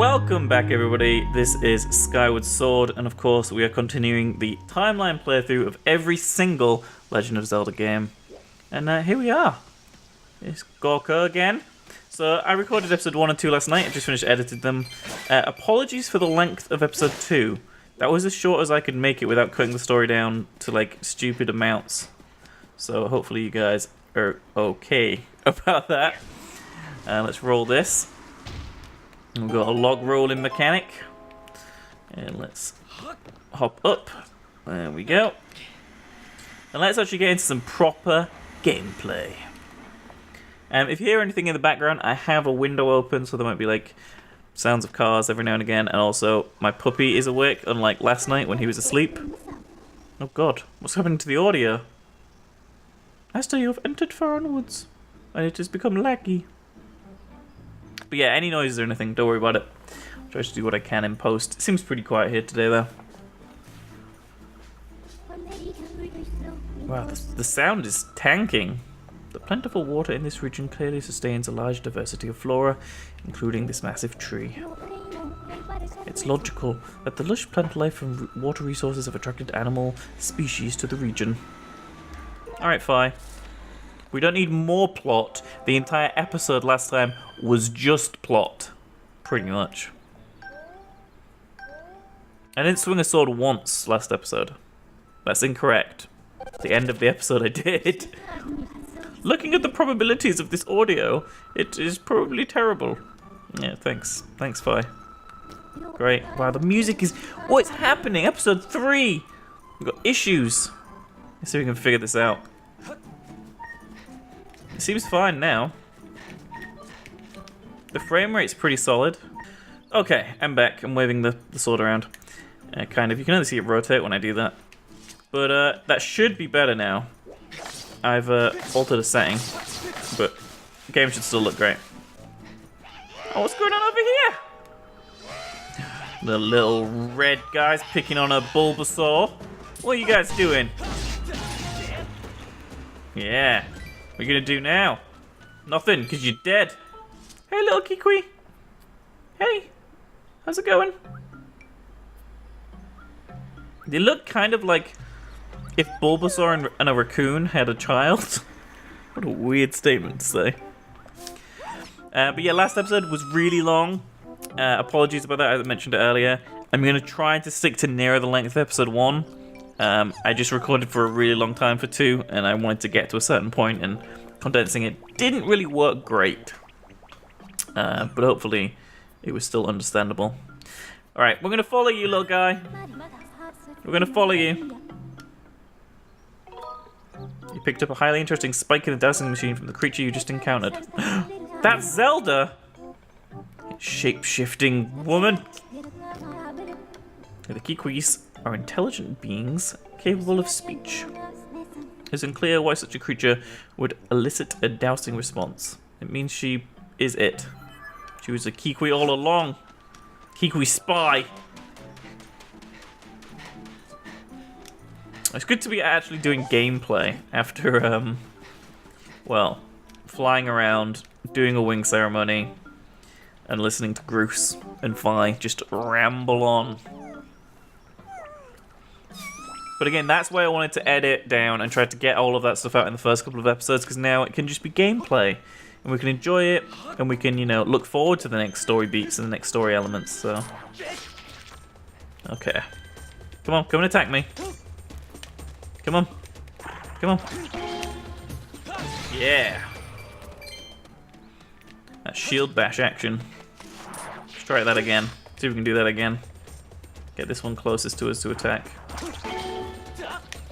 Welcome back, everybody. This is Skyward Sword, and of course we are continuing the timeline playthrough of every single Legend of Zelda game. And here we are. It's Gorka again. So I recorded episode 1 and 2 last night. I just finished edited them. Apologies for the length of episode 2. That was as short as I could make it without cutting the story down to like stupid amounts. So hopefully you guys are okay about that. Let's roll this. We've got a log rolling mechanic. And let's hop up. There we go. And let's actually get into some proper gameplay. If you hear anything in the background, I have a window open, so there might be like sounds of cars every now and again. And also, my puppy is awake, unlike last night when he was asleep. Oh god, what's happening to the audio? Esther, you have entered Faron Woods, and it has become laggy. But yeah, any noises or anything, don't worry about it. I'll try to do what I can in post. It seems pretty quiet here today, though. Wow, the sound is tanking. The plentiful water in this region clearly sustains a large diversity of flora, including this massive tree. It's logical that the lush plant life and water resources have attracted animal species to the region. Alright, Fi. We don't need more plot. The entire episode last time was just plot. Pretty much. I didn't swing a sword once last episode. That's incorrect. At the end of the episode I did. Looking at the probabilities of this audio, it is probably terrible. Yeah, thanks. Thanks, Fi. Great. Wow, the music is... What's happening? Episode 3! We've got issues. Let's see if we can figure this out. It seems fine now. The frame rate's pretty solid. Okay, I'm back. I'm waving the sword around. Kind of. You can only see it rotate when I do that. But that should be better now. I've altered a setting, but the game should still look great. Oh, what's going on over here? The little red guys picking on a Bulbasaur. What are you guys doing? Yeah. What are you gonna do now? Nothing, because you're dead. Hey, little Kikwi. Hey, how's it going? They look kind of like if Bulbasaur and a raccoon had a child. What a weird statement to say. But yeah, last episode was really long. Apologies about that, as I mentioned it earlier. I'm going to try to stick to nearer the length of episode 1. I just recorded for a really long time for 2, and I wanted to get to a certain point, and condensing it didn't really work great. But hopefully it was still understandable. Alright, we're going to follow you, little guy. We're going to follow you. You picked up a highly interesting spike in the dowsing machine from the creature you just encountered. That's Zelda! Shape-shifting woman. The Kikwis are intelligent beings capable of speech. It's unclear why such a creature would elicit a dowsing response. It means she is it. She was a Kikwi all along. Kikwi spy. It's good to be actually doing gameplay after, well, flying around, doing a wing ceremony, and listening to Groose and Fi just ramble on. But again, that's why I wanted to edit down and try to get all of that stuff out in the first couple of episodes, because now it can just be gameplay. And we can enjoy it, and we can, you know, look forward to the next story beats and the next story elements, so... Okay. Come on, come and attack me. Come on. Come on. Yeah. That shield bash action. Let's try that again. See if we can do that again. Get this one closest to us to attack.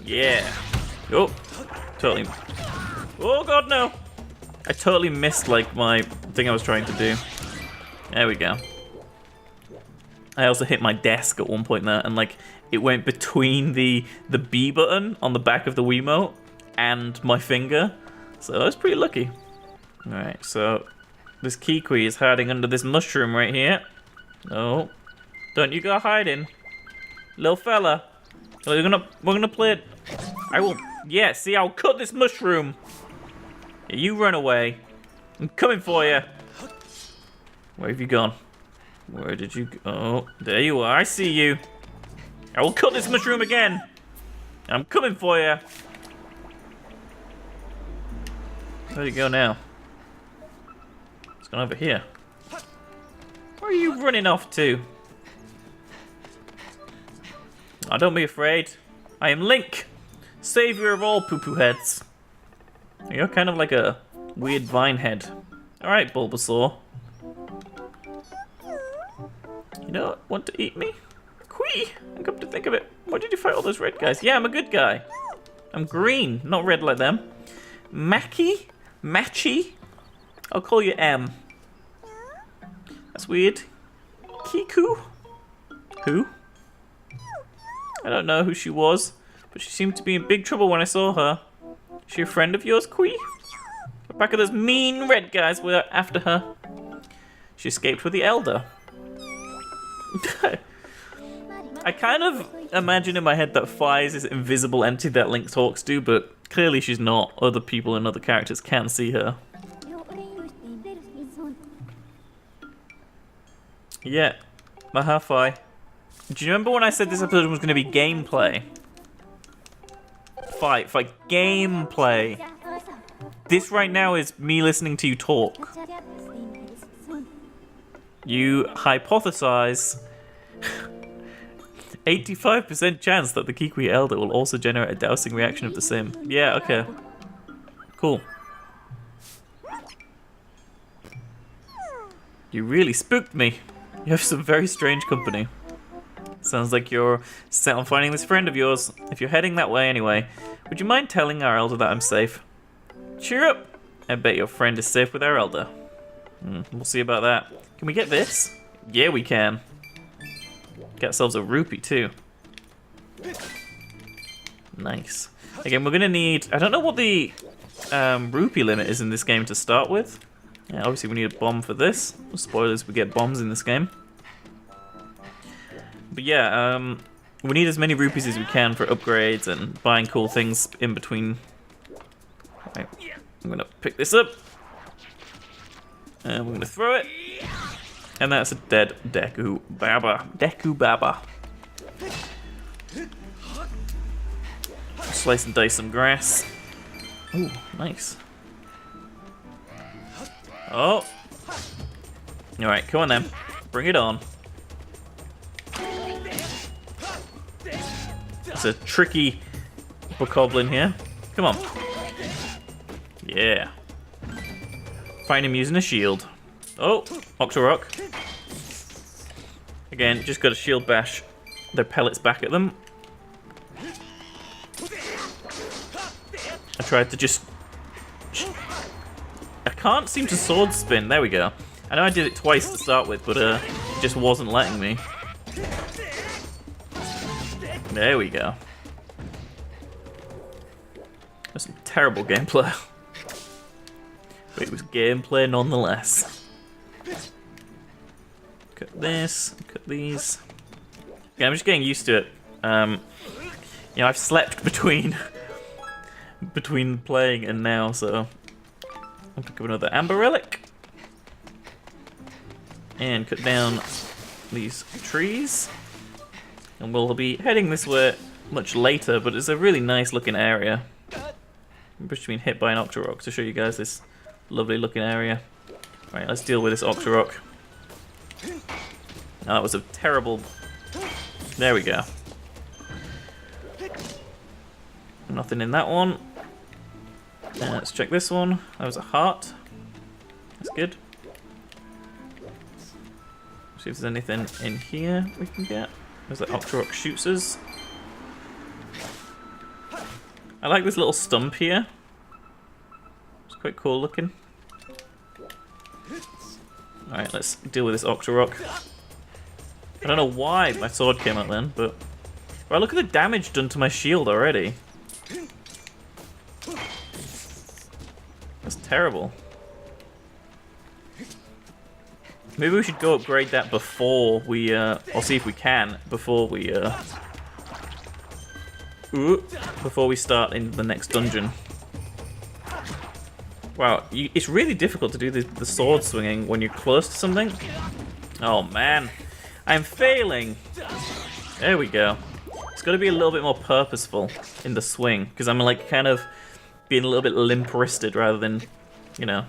Yeah. Oh. Totally. Oh god, no. I totally missed, like, my thing I was trying to do. There we go. I also hit my desk at one point there, and, like, it went between the B button on the back of the Wiimote and my finger. So I was pretty lucky. Alright, so this Kikwi is hiding under this mushroom right here. Oh. Don't you go hiding. Little fella. We're gonna play it. I will. Yeah, see, I'll cut this mushroom. Yeah, you run away. I'm coming for you. Where have you gone? Where did you go? Oh, there you are. I see you. I will cut this mushroom again. I'm coming for you. Where'd you go now? It's gone over here. Where are you running off to? Oh, don't be afraid. I am Link, savior of all poo-poo heads. You're kind of like a weird vine head. Alright, Bulbasaur. You don't want to eat me? Quee! I come to think of it. Why did you fight all those red guys? Yeah, I'm a good guy. I'm green, not red like them. Mackie? Matchy? I'll call you M. That's weird. Kiku? Who? I don't know who she was, but she seemed to be in big trouble when I saw her. Is she a friend of yours, Quee? A pack of those mean red guys were after her. She escaped with the Elder. I kind of imagine in my head that Fi is this invisible entity that Link talks to, but clearly she's not. Other people and other characters can see her. Yeah, Fi. Do you remember when I said this episode was going to be gameplay? Fi, gameplay. This right now is me listening to you talk. You hypothesize 85% chance that the Kikui Elder will also generate a dousing reaction of the same. Yeah, okay. Cool. You really spooked me. You have some very strange company. Sounds like you're set on finding this friend of yours. If you're heading that way anyway, would you mind telling our Elder that I'm safe? Cheer up! I bet your friend is safe with our Elder. We'll see about that. Can we get this? Yeah, we can. Get ourselves a rupee too. Nice. Again, we're gonna need... I don't know what the rupee limit is in this game to start with. Yeah, obviously we need a bomb for this. Spoilers, we get bombs in this game. But yeah, we need as many rupees as we can for upgrades and buying cool things in between. Right, I'm gonna pick this up. And we're gonna throw it. And that's a dead Deku Baba. Deku Baba. Slice and dice some grass. Ooh, nice. Oh. Alright, come on then. Bring it on. It's a tricky bokoblin here. Come on. Yeah. Find him using a shield. Oh, Octorok. Again, just got to shield bash their pellets back at them. I tried to just... I can't seem to sword spin. There we go. I know I did it twice to start with, but it just wasn't letting me. There we go. That's some terrible gameplay. But it was gameplay nonetheless. Cut this, cut these. Yeah, I'm just getting used to it. You know, I've slept between playing and now, so I'll pick up another amber relic and cut down these trees. And we'll be heading this way much later, but it's a really nice looking area. I'm just being hit by an Octorok to show you guys this lovely looking area. Right, let's deal with this Octorok. Oh, that was a terrible... There we go. Nothing in that one. Let's check this one. That was a heart. That's good. See if there's anything in here we can get. There's that Octorok shoots us. I like this little stump here. It's quite cool looking. Alright, let's deal with this Octorok. I don't know why my sword came out then, but... Wow, look at the damage done to my shield already. That's terrible. Maybe we should go upgrade that before we, or see if we can, before we start in the next dungeon. Wow, it's really difficult to do the sword swinging when you're close to something. Oh man, I'm failing. There we go. It's got to be a little bit more purposeful in the swing, because I'm like kind of being a little bit limp-wristed rather than, you know,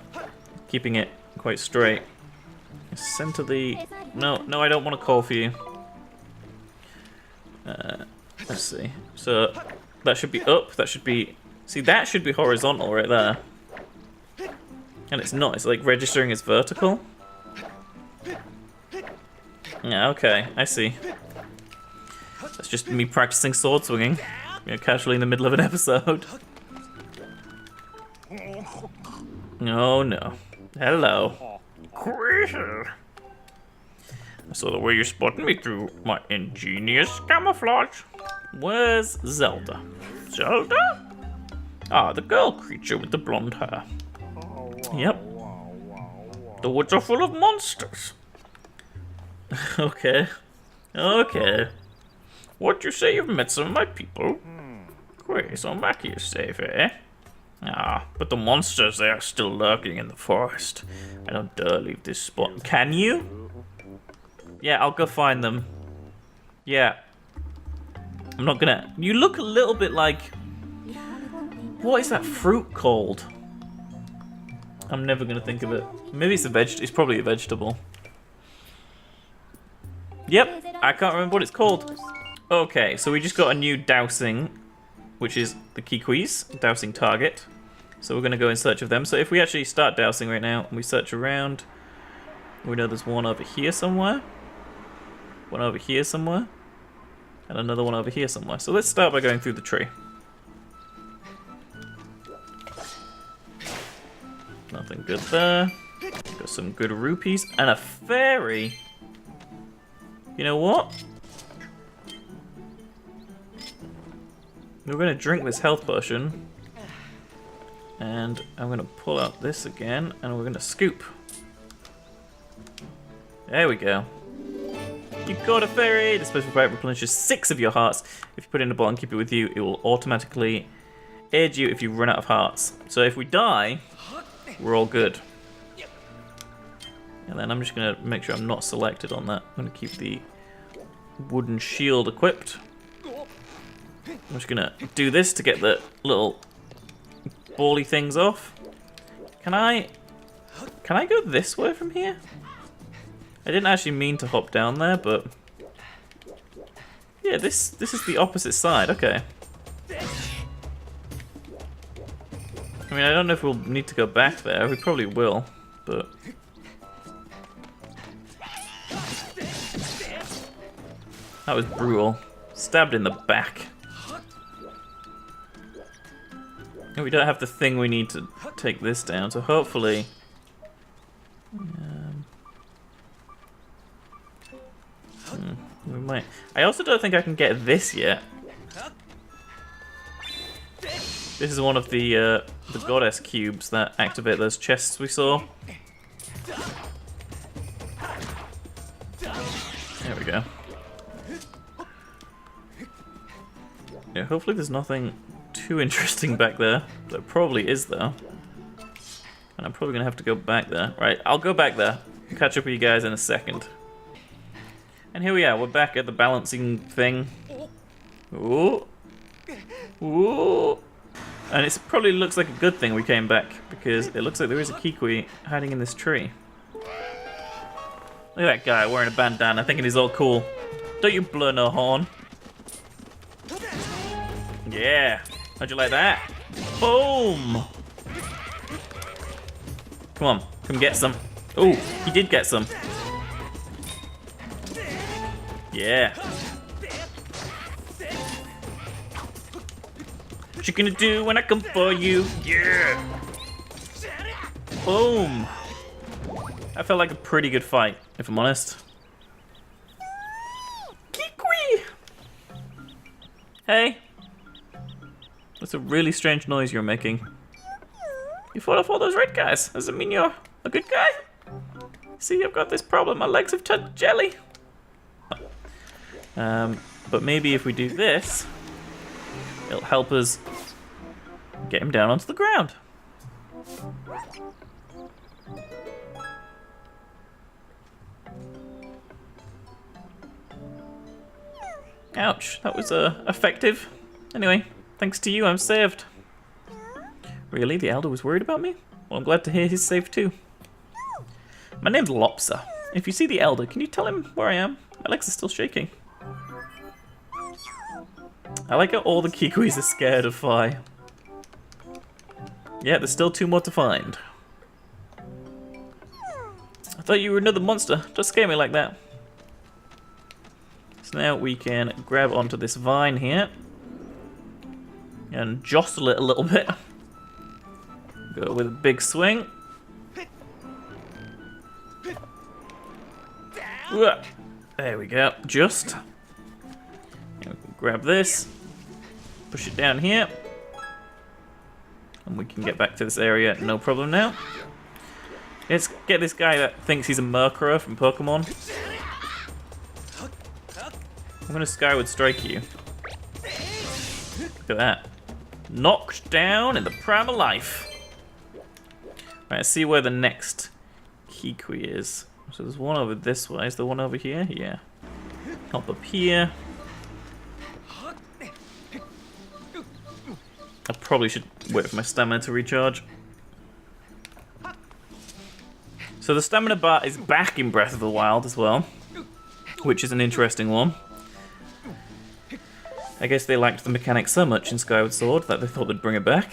keeping it quite straight. Center the... No, I don't want to call for you. Let's see. So that should be up. That should be... See, that should be horizontal right there. And it's not. It's like registering as vertical. Yeah, okay. I see. That's just me practicing sword swinging. You know, casually in the middle of an episode. Oh no. Hello. I saw the way you spotted me through my ingenious camouflage. Where's Zelda? Zelda? Ah, the girl creature with the blonde hair. Yep. The woods are full of monsters. Okay. Okay. What you say you've met some of my people? Great, so Mackie is safe, eh? Ah, but the monsters, they are still lurking in the forest. I don't dare leave this spot. Can you? Yeah, I'll go find them. Yeah. I'm not gonna... You look a little bit like... What is that fruit called? I'm never gonna think of it. Maybe it's a it's probably a vegetable. Yep, I can't remember what it's called. Okay, so we just got a new dowsing, which is the Kikwis, dowsing target. So we're gonna go in search of them. So if we actually start dowsing right now, and we search around, we know there's one over here somewhere, one over here somewhere, and another one over here somewhere. So let's start by going through the tree. Nothing good there. Got some good rupees and a fairy. You know what? We're gonna drink this health potion. And I'm gonna pull out this again and we're gonna scoop. There we go. You got a fairy! The special fight replenishes 6 of your hearts. If you put it in a bottle and keep it with you, it will automatically aid you if you run out of hearts. So if we die, we're all good. And then I'm just gonna make sure I'm not selected on that. I'm gonna keep the wooden shield equipped. I'm just gonna do this to get the little bally things off. Can I go this way from here? I didn't actually mean to hop down there, but yeah, this is the opposite side. Okay. I mean, I don't know if we'll need to go back there. We probably will, but that was brutal. Stabbed in the back. And we don't have the thing we need to take this down, so hopefully... we might... I also don't think I can get this yet. This is one of the goddess cubes that activate those chests we saw. There we go. Yeah, hopefully there's nothing too interesting back there. There probably is, though. And I'm probably going to have to go back there. Right, I'll go back there. I'll catch up with you guys in a second. And here we are. We're back at the balancing thing. Ooh. Ooh. And it probably looks like a good thing we came back, because it looks like there is a Kikwi hiding in this tree. Look at that guy wearing a bandana, thinking he's all cool. Don't you blow no horn. Yeah. How'd you like that? Boom! Come on, come get some. Oh, he did get some. Yeah. What you gonna do when I come for you? Yeah. Boom. That felt like a pretty good fight, if I'm honest. Kikwi! Hey. That's a really strange noise you're making. You fought off all those red guys. Does it mean you're a good guy? See, I've got this problem. My legs have turned jelly. But maybe if we do this, it'll help us get him down onto the ground. Ouch, that was effective. Anyway, thanks to you, I'm saved. Really? The Elder was worried about me? Well, I'm glad to hear he's safe too. My name's Lopsa. If you see the Elder, can you tell him where I am? My legs are still shaking. I like how all the Kikwis are scared of Fi. Yeah, there's still 2 more to find. I thought you were another monster. Don't scare me like that. So now we can grab onto this vine here. And jostle it a little bit. Go with a big swing. There we go. Just. And we can grab this. Push it down here. And we can get back to this area, no problem now. Let's get this guy that thinks he's a Murkerer from Pokemon. I'm gonna Skyward Strike you. Look at that. Knocked down in the prime of life. Right, let's see where the next Kikwi is. So there's one over this way. Is there one over here? Yeah. Hop up here. I probably should wait for my stamina to recharge. So the stamina bar is back in Breath of the Wild as well, which is an interesting one. I guess they liked the mechanics so much in Skyward Sword that they thought they'd bring it back.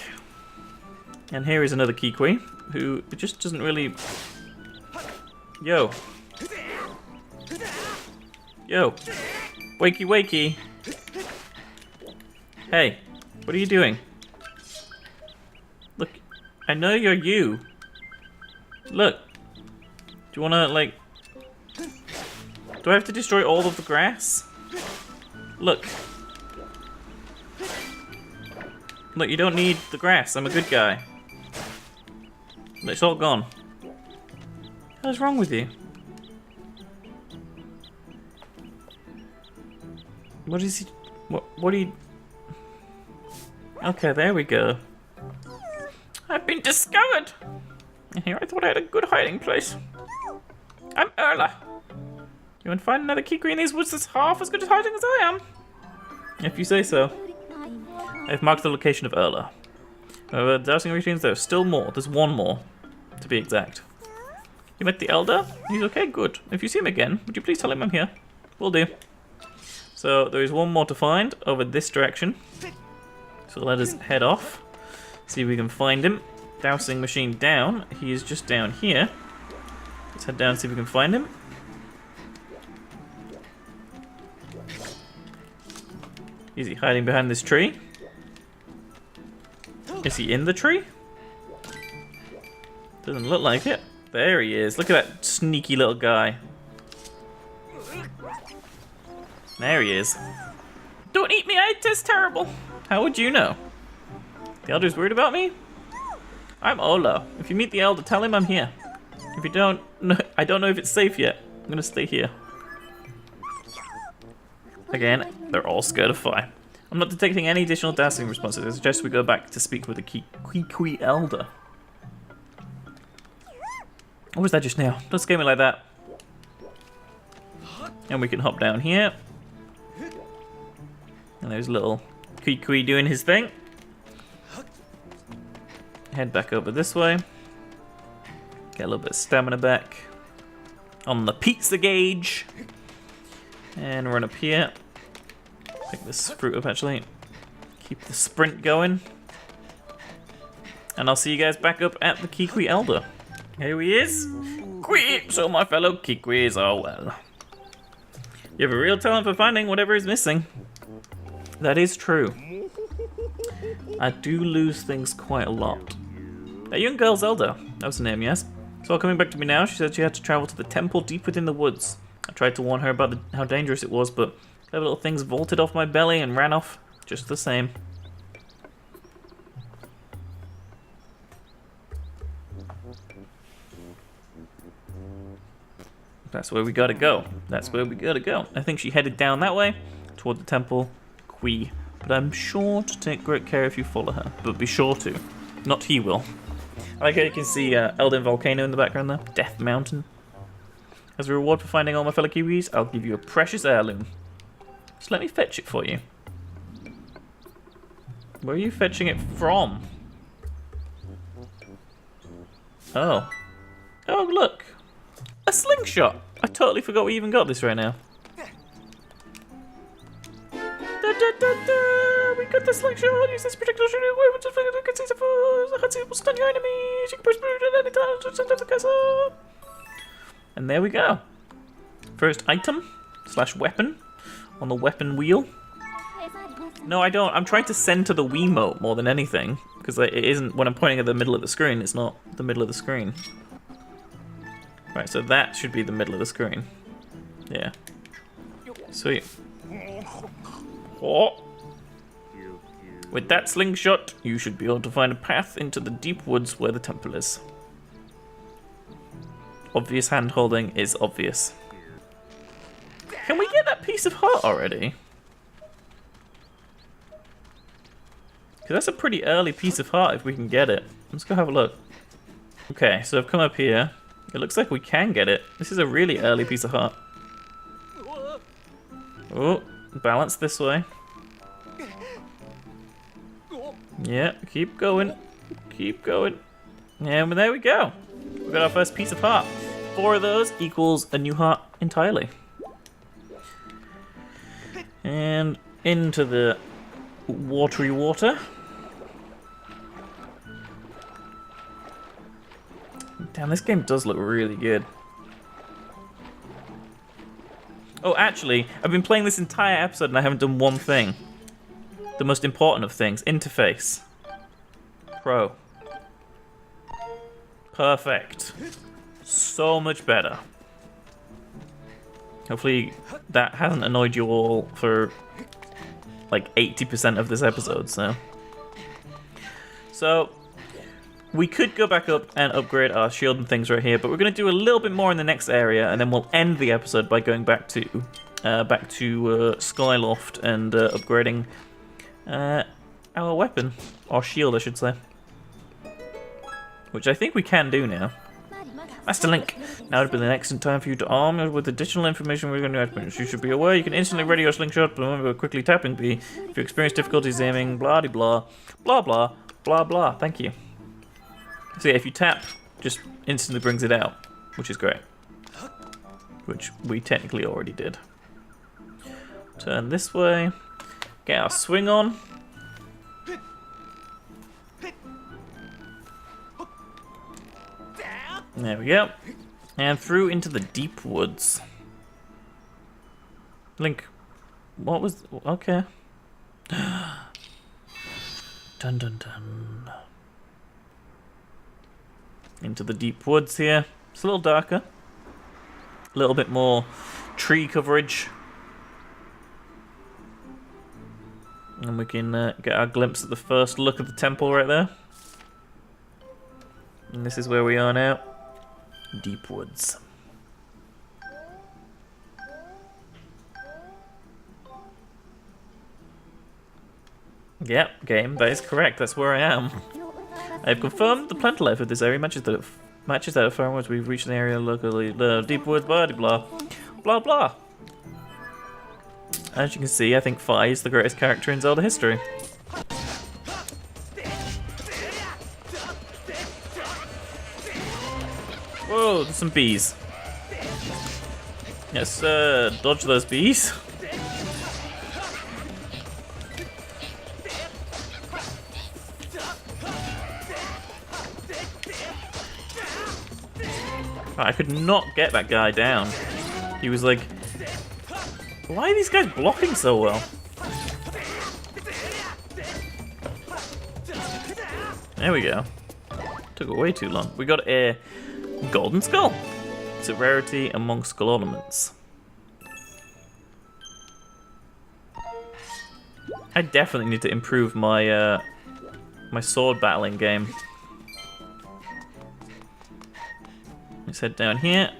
And here is another Kikwi, who just doesn't really... Yo. Yo. Wakey wakey. Hey, what are you doing? Look, I know you're you. Look. Do you wanna, like... Do I have to destroy all of the grass? Look. Look, you don't need the grass. I'm a good guy. It's all gone. What's wrong with you? What is he... What are you... Okay, there we go. I've been discovered! And here I thought I had a good hiding place. I'm Erla. You want to find another Kikri in these woods that's half as good at hiding as I am? If you say so. I've marked the location of Erla. However, dousing routines, there are still more. There's one more, to be exact. You met the Elder? He's okay? Good. If you see him again, would you please tell him I'm here? Will do. So, there is one more to find over this direction. So let us head off. See if we can find him. Dowsing machine down. He is just down here. Let's head down and see if we can find him. Is he hiding behind this tree? Is he in the tree? Doesn't look like it. There he is. Look at that sneaky little guy. There he is. Don't eat me, I taste terrible. How would you know? The Elder's worried about me? I'm Ola. If you meet the Elder, tell him I'm here. If you don't, no, I don't know if it's safe yet. I'm gonna stay here. Again, they're all scared of fire. I'm not detecting any additional dowsing responses. I suggest we go back to speak with the Kikwi Elder. What was that just now? Don't scare me like that. And we can hop down here. And there's little Kikwi doing his thing. Head back over this way. Get a little bit of stamina back. On the pizza gauge. And run up here. Pick this fruit up actually. Keep the sprint going. And I'll see you guys back up at the Kikwi Elder. Here he is. Quip! So my fellow Kikwis are well. You have a real talent for finding whatever is missing. That is true. I do lose things quite a lot. A young girl, Zelda. That was her name, yes? So coming back to me now, she said she had to travel to the temple deep within the woods. I tried to warn her about how dangerous it was, but clever little things vaulted off my belly and ran off just the same. That's where we gotta go. That's where we gotta go. I think she headed down that way, toward the temple Qui. But I'm sure to take great care if you follow her. But be sure to. Not he will. I like how you can see Elden Volcano in the background there. Death Mountain. As a reward for finding all my fellow Kiwis, I'll give you a precious heirloom. Just let me fetch it for you. Where are you fetching it from? Oh. Oh, look. A slingshot. I totally forgot we even got this right now. We got the slingshot. Use this particular shooting weapon to figure out will stun your enemies. You can push through at any time to send out the castle. And there we go. First item / weapon on the weapon wheel. No, I don't. I'm trying to center the Wiimote more than anything. Because it isn't, when I'm pointing at the middle of the screen, it's not the middle of the screen. Right, so that should be the middle of the screen. Yeah. Sweet. Oh. With that slingshot, you should be able to find a path into the deep woods where the temple is. Obvious hand holding is obvious. Can we get that piece of heart already? Because that's a pretty early piece of heart if we can get it. Let's go have a look. Okay, so I've come up here. It looks like we can get it. This is a really early piece of heart. Oh, balance this way. Yeah, keep going. Keep going. Yeah, but there we go. We got our first piece of heart. 4 of those equals a new heart entirely. And into the watery water. Damn, this game does look really good. Oh, actually, I've been playing this entire episode and I haven't done one thing. The most important of things, interface. Pro. Perfect. So much better. Hopefully that hasn't annoyed you all for like 80% of this episode, So we could go back up and upgrade our shield and things right here, but we're going to do a little bit more in the next area, and then we'll end the episode by going back to Skyloft and upgrading our weapon, or shield, I should say, which I think we can do now. Master Link, now would be an excellent time for you to arm it with additional information we're going to add. You should be aware you can instantly ready your slingshot, but remember quickly tapping B if you experience difficulties aiming, blah de blah, blah blah, blah blah. Thank you. So yeah, if you tap, just instantly brings it out, which is great. Which we technically already did. Turn this way, get our swing on. There we go. And through into the deep woods. Link, what was... okay. Dun dun dun. Into the deep woods here. It's a little darker. A little bit more tree coverage. And we can get our glimpse at the first look of the temple right there. And this is where we are now. Deep woods. Yep, game, that is correct. That's where I am. I have confirmed the plant life of this area matches that of Faron Woods. We've reached an area locally. Deep woods, blah blah blah blah. As you can see, I think Fi is the greatest character in Zelda history. Whoa, there's some bees. Yes, dodge those bees. I could not get that guy down. He was like, why are these guys blocking so well? There we go. Took way too long. We got a golden skull. It's a rarity among skull ornaments. I definitely need to improve my my sword battling game. Let's head down here.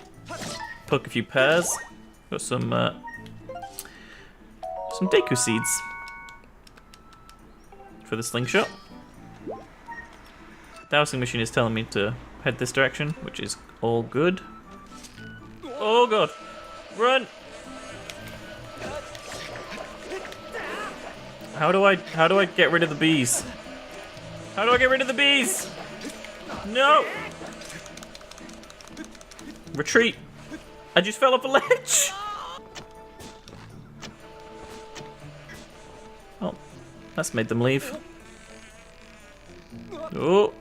Poke a few pears. Got some Deku seeds for the slingshot. Dowsing machine is telling me to head this direction, which is all good. Oh god, run! How do I get rid of the bees? How do I get rid of the bees? No! Retreat. I just fell off a ledge. Oh, that's made them leave. Oh,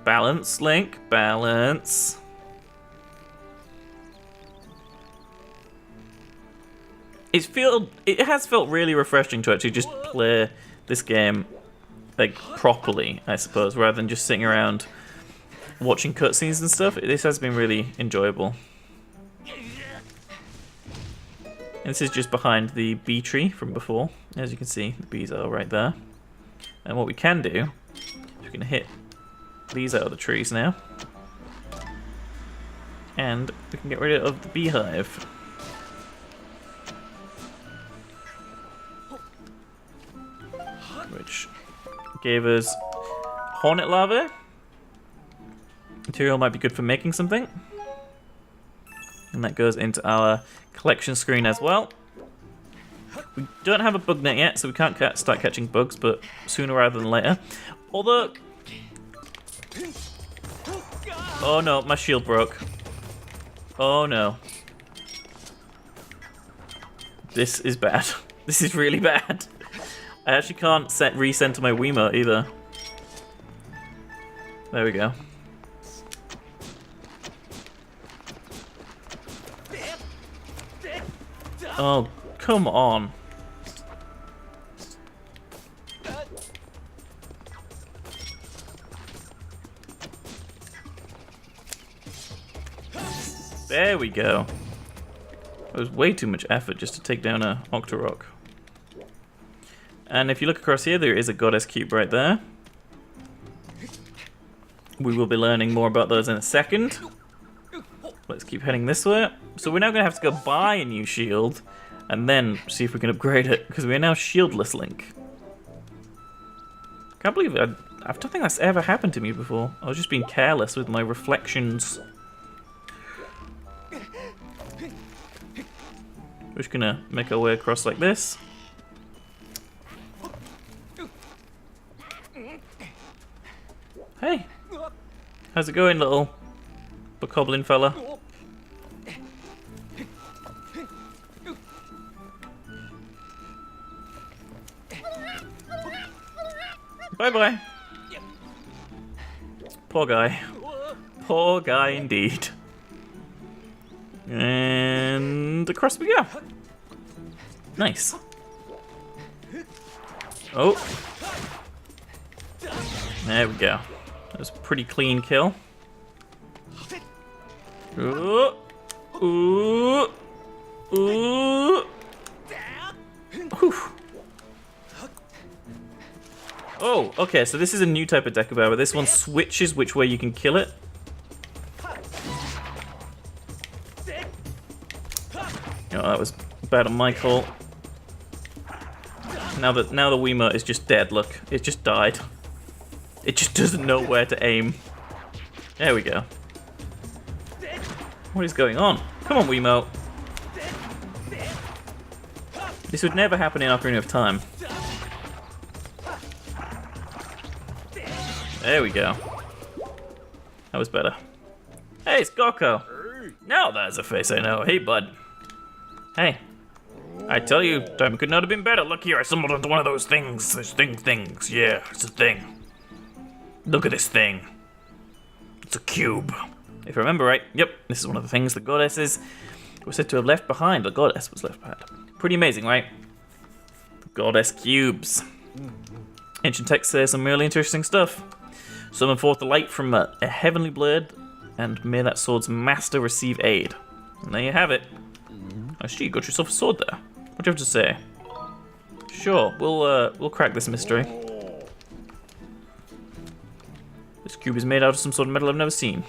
balance, Link, balance. It has felt really refreshing to actually just play this game like properly, I suppose, rather than just sitting around watching cutscenes and stuff. This has been really enjoyable. And this is just behind the bee tree from before. As you can see, the bees are right there. And what we can do is we can hit these out of the trees now. And we can get rid of the beehive. Which gave us hornet larvae. Material might be good for making something. And that goes into our collection screen as well. We don't have a bug net yet, so we can't start catching bugs, but sooner rather than later. Although... Oh no, my shield broke. Oh no. This is bad. This is really bad. I actually can't recenter my Wiimote either. There we go. Oh, come on. There we go. It was way too much effort just to take down a Octorok. And if you look across here, there is a Goddess Cube right there. We will be learning more about those in a second. Let's keep heading this way. So we're now going to have to go buy a new shield and then see if we can upgrade it, because we are now shieldless, Link. Can't believe it. I don't think that's ever happened to me before. I was just being careless with my reflections. We're just going to make our way across like this. Hey, how's it going, little bokoblin fella? Bye-bye. Poor guy. Poor guy indeed. And across we go. Nice. Oh. There we go. That was a pretty clean kill. Ooh. Ooh. Ooh. Whew. Oh, okay, so this is a new type of Deku Bear, but this one switches which way you can kill it. Oh, that was bad on my call. Now the Wiimote is just dead, look. It just died. It just doesn't know where to aim. There we go. What is going on? Come on, Wiimote. This would never happen in Ocarina of Time. There we go. That was better. Hey, it's Gokko. Now that's a face I know. Hey, bud. Hey. I tell you, time could not have been better. Look here, I stumbled onto one of those things. Those things. Yeah, it's a thing. Look at this thing. It's a cube. If I remember right, yep, this is one of the things the goddesses were said to have left behind. The goddess was left behind. Pretty amazing, right? The goddess cubes. Ancient texts say some really interesting stuff. Summon forth the light from a heavenly blade, and may that sword's master receive aid. And there you have it. Oh, you got yourself a sword there. What do you have to say? Sure, we'll crack this mystery. This cube is made out of some sort of metal I've never seen.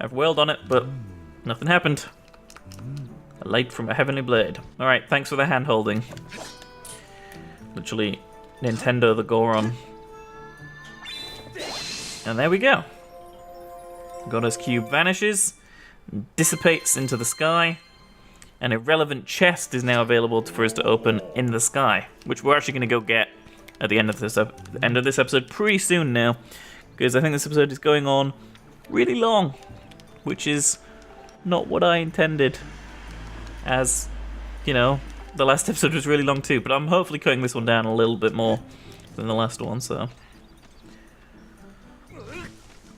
I've wailed on it, but nothing happened. A light from a heavenly blade. Alright, thanks for the hand holding. Literally, Nintendo the Goron. And there we go. Goddess Cube vanishes, dissipates into the sky. An irrelevant chest is now available for us to open in the sky, which we're actually going to go get at the end of this episode pretty soon now, because I think this episode is going on really long, which is not what I intended. As you know, the last episode was really long too, but I'm hopefully cutting this one down a little bit more than the last one. So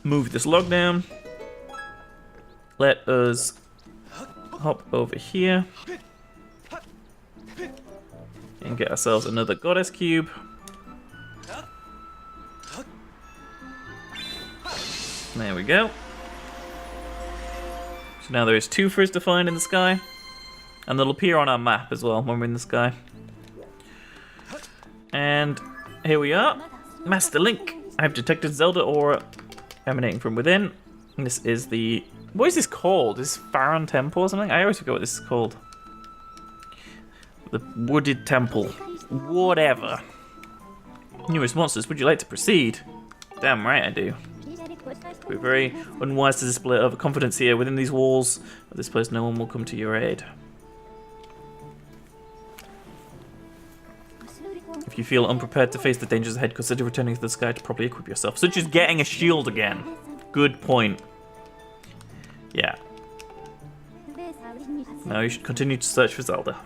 move this log down. Let us hop over here and get ourselves another goddess cube. There we go. So now there is 2 for us to find in the sky, and they'll appear on our map as well when we're in the sky. And here we are, Master Link. I've detected Zelda aura emanating from within. And this is the... what is this called? Is this Faron Temple or something? I always forget what this is called. The Wooded Temple. Whatever. Numerous monsters, would you like to proceed? Damn right I do. We're very unwise to display overconfidence here. Within these walls of this place, no one will come to your aid. If you feel unprepared to face the dangers ahead, consider returning to the sky to properly equip yourself, such as getting a shield again. Good point. Yeah. Now you should continue to search for Zelda.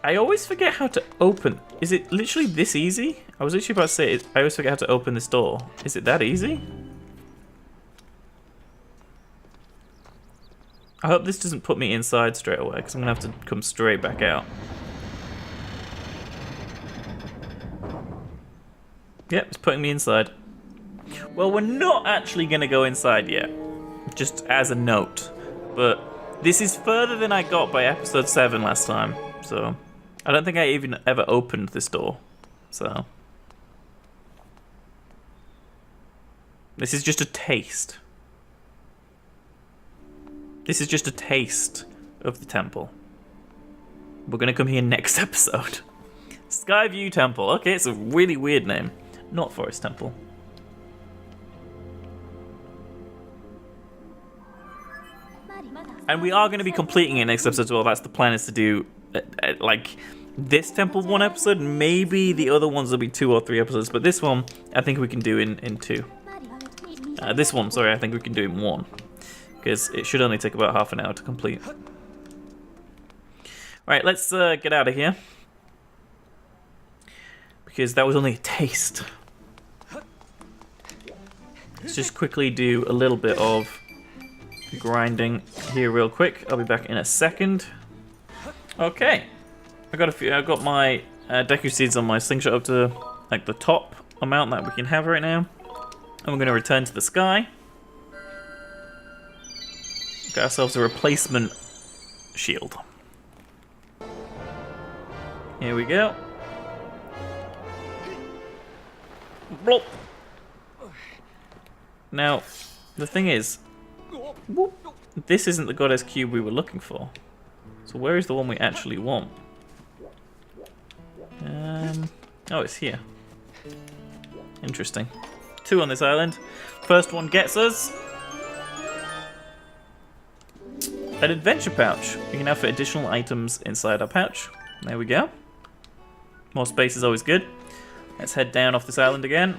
I always forget how to open. Is it literally this easy? I was literally about to say, I always forget how to open this door. Is it that easy? I hope this doesn't put me inside straight away, because I'm going to have to come straight back out. Yep, it's putting me inside. Well, we're not actually going to go inside yet, just as a note. But this is further than I got by episode 7 last time, so I don't think I even ever opened this door. So this is just a taste. This is just a taste of the temple. We're going to come here next episode. Skyview Temple. Okay, it's a really weird name. Not Forest Temple. And we are going to be completing it next episode as well. That's the plan, is to do like this temple 1 episode. Maybe the other ones will be 2 or 3 episodes, but this one I think we can do in 2. This one, sorry, I think we can do in 1, because it should only take about half an hour to complete. Right, let's get out of here, because that was only a taste. Let's just quickly do a little bit of grinding here real quick. I'll be back in a second. Okay, I got my Deku seeds on my slingshot up to like the top amount that we can have right now, and we're going to return to the sky. Get ourselves a replacement shield. Here we go. Blop. Now, the thing is, this isn't the goddess cube we were looking for. So where is the one we actually want? Oh, it's here. Interesting. 2 on this island. First one gets us an adventure pouch. We can now fit additional items inside our pouch. There we go. More space is always good. Let's head down off this island again.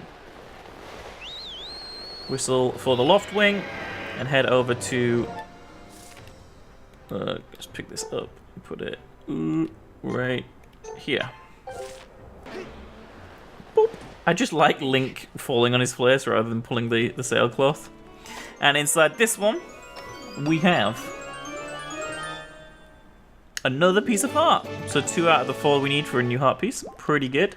Whistle for the loft wing and head over to... let's pick this up and put it right here. Boop. I just like Link falling on his place rather than pulling the sailcloth. And inside this one, we have another piece of heart. So 2 out of the 4 we need for a new heart piece. Pretty good.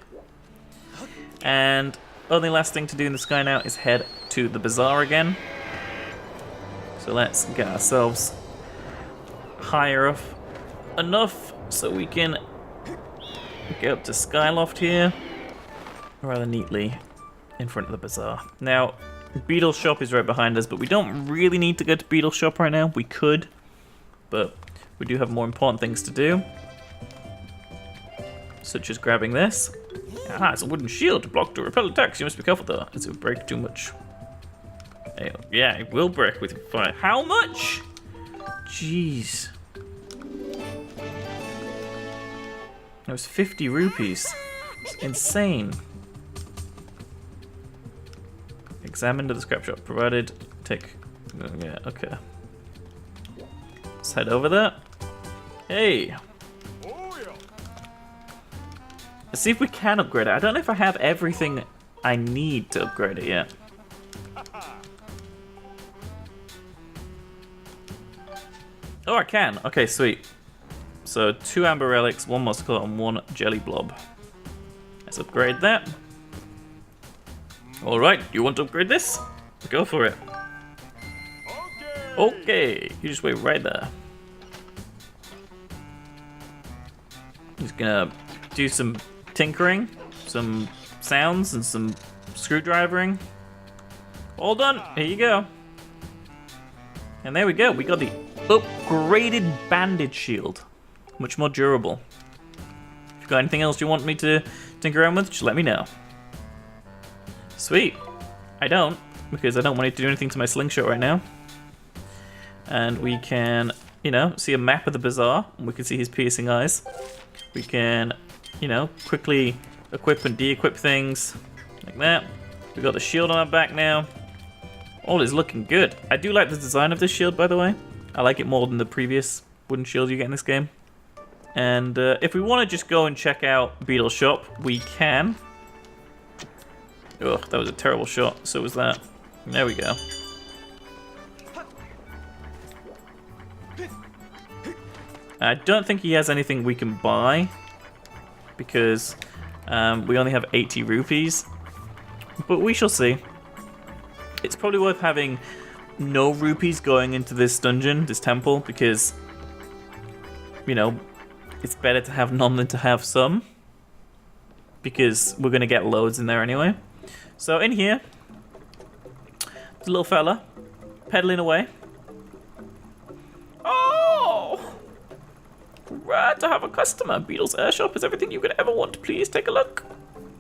And only last thing to do in the sky now is head to the bazaar again. So let's get ourselves higher up enough so we can get up to Skyloft here rather neatly in front of the bazaar. Now, Beetle Shop is right behind us, but we don't really need to go to Beetle Shop right now. We could, but we do have more important things to do, such as grabbing this. Ah, it's a wooden shield to block or repel attacks. You must be careful though, as it will break too much. Yeah, it will break with fire. How much? Jeez. It was 50 rupees. Insane. Examine to the scrap shop. Provided. Take. Yeah, okay. Let's head over there. Hey! Let's see if we can upgrade it. I don't know if I have everything I need to upgrade it yet. Oh, I can. Okay, sweet. So 2 amber relics, 1 muscle, and 1 jelly blob. Let's upgrade that. Alright, you want to upgrade this? Go for it. Okay, you just wait right there. Just gonna do some tinkering, some sounds, and some screwdrivering. All done. Here you go. And there we go. We got the upgraded bandage shield. Much more durable. If you've got anything else you want me to tinker around with, just let me know. Sweet. I don't, because I don't want it to do anything to my slingshot right now. And we can, you know, see a map of the bazaar. And we can see his piercing eyes. We can, you know, quickly equip and de-equip things. Like that. We got the shield on our back now. All is looking good. I do like the design of this shield, by the way. I like it more than the previous wooden shield you get in this game. And if we want to just go and check out Beetle's shop, we can. Ugh, that was a terrible shot. So was that. There we go. I don't think he has anything we can buy because we only have 80 rupees. But we shall see. It's probably worth having no rupees going into this dungeon, this temple, because, you know, it's better to have none than to have some. Because we're going to get loads in there anyway. So in here, there's a little fella pedaling away. Oh! Right to have a customer. Beetle's Air Shop is everything you could ever want. Please take a look.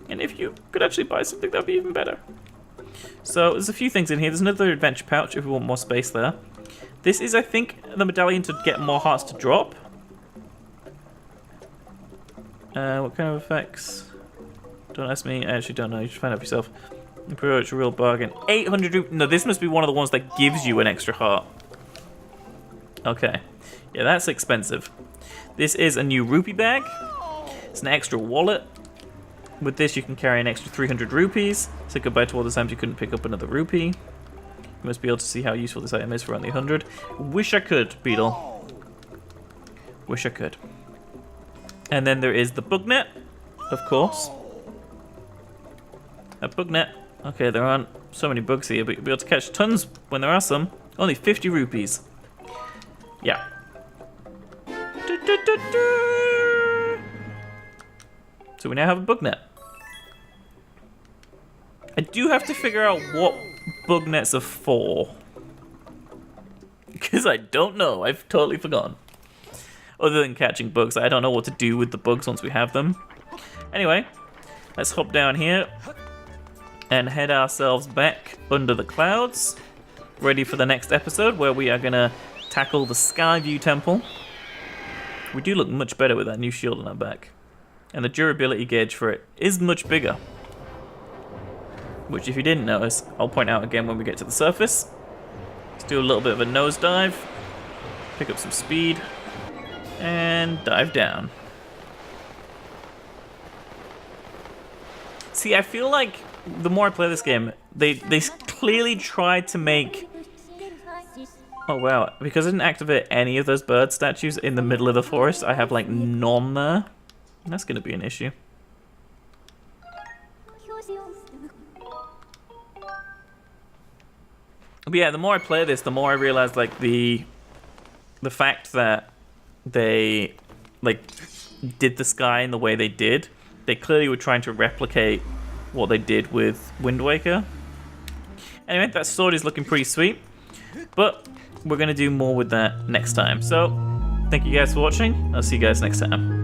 And if you could actually buy something, that'd be even better. So there's a few things in here. There's another adventure pouch if we want more space there. This is, I think, the medallion to get more hearts to drop. What kind of effects? Don't ask me. I actually don't know. You should find out for yourself. It's a real bargain. 800 rupees. No, this must be one of the ones that gives you an extra heart. Okay. Yeah, that's expensive. This is a new rupee bag. It's an extra wallet. With this, you can carry an extra 300 rupees. Say goodbye to all the times you couldn't pick up another rupee. You must be able to see how useful this item is for only 100. Wish I could, Beetle. Wish I could. And then there is the bug net, of course. A bug net. Okay, there aren't so many bugs here, but you'll be able to catch tons when there are some. Only 50 rupees. Yeah. So we now have a bug net. I do have to figure out what bug nets are for. Because I don't know. I've totally forgotten. Other than catching bugs, I don't know what to do with the bugs once we have them. Anyway, let's hop down here and head ourselves back under the clouds. Ready for the next episode where we are going to tackle the Skyview Temple. We do look much better with that new shield on our back. And the durability gauge for it is much bigger. Which, if you didn't notice, I'll point out again when we get to the surface. Let's do a little bit of a nosedive. Pick up some speed. And dive down. See, I feel like the more I play this game, they clearly tried to make... Oh wow, because I didn't activate any of those bird statues in the middle of the forest, I have like none there. That's going to be an issue. But yeah, the more I play this, the more I realize like the fact that they like did the sky in the way they did, they clearly were trying to replicate what they did with Wind Waker. Anyway, that sword is looking pretty sweet, but we're going to do more with that next time. So, thank you guys for watching. I'll see you guys next time.